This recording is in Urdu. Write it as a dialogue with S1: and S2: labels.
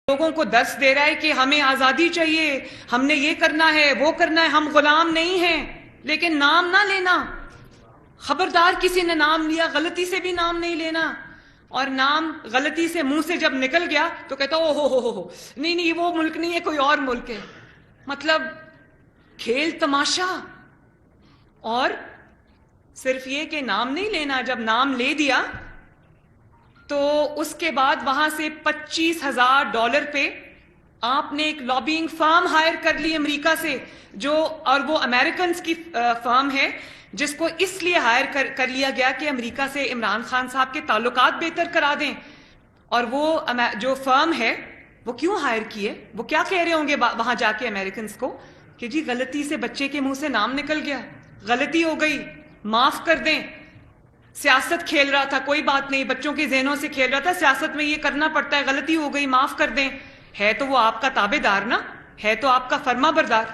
S1: لوگوں کو درس دے رہا ہے کہ ہمیں آزادی چاہیے، ہم نے یہ کرنا ہے وہ کرنا ہے، ہم غلام نہیں ہیں، لیکن نام نہ لینا، خبردار کسی نے نام لیا غلطی سے بھی نام نہیں لینا، اور نام غلطی سے منہ سے جب نکل گیا تو کہتا او ہو نہیں نہیں وہ ملک نہیں ہے کوئی اور ملک ہے. مطلب کھیل تماشا. اور صرف یہ کہ نام نہیں لینا، جب نام لے دیا تو اس کے بعد وہاں سے $25,000 پہ آپ نے ایک لابینگ فرم ہائر کر لی امریکہ سے، جو اور وہ امریکنز کی فرم ہے جس کو اس لیے ہائر کر لیا گیا کہ امریکہ سے عمران خان صاحب کے تعلقات بہتر کرا دیں. اور وہ جو فرم ہے وہ کیوں ہائر کیے؟ وہ کیا کہہ رہے ہوں گے وہاں جا کے امریکنز کو کہ جی غلطی سے بچے کے منہ سے نام نکل گیا، غلطی ہو گئی، معاف کر دیں، سیاست کھیل رہا تھا، کوئی بات نہیں، بچوں کے ذہنوں سے کھیل رہا تھا، سیاست میں یہ کرنا پڑتا ہے، غلطی ہو گئی معاف کر دیں. ہے تو وہ آپ کا تابع دار نا، ہے تو آپ کا فرما بردار.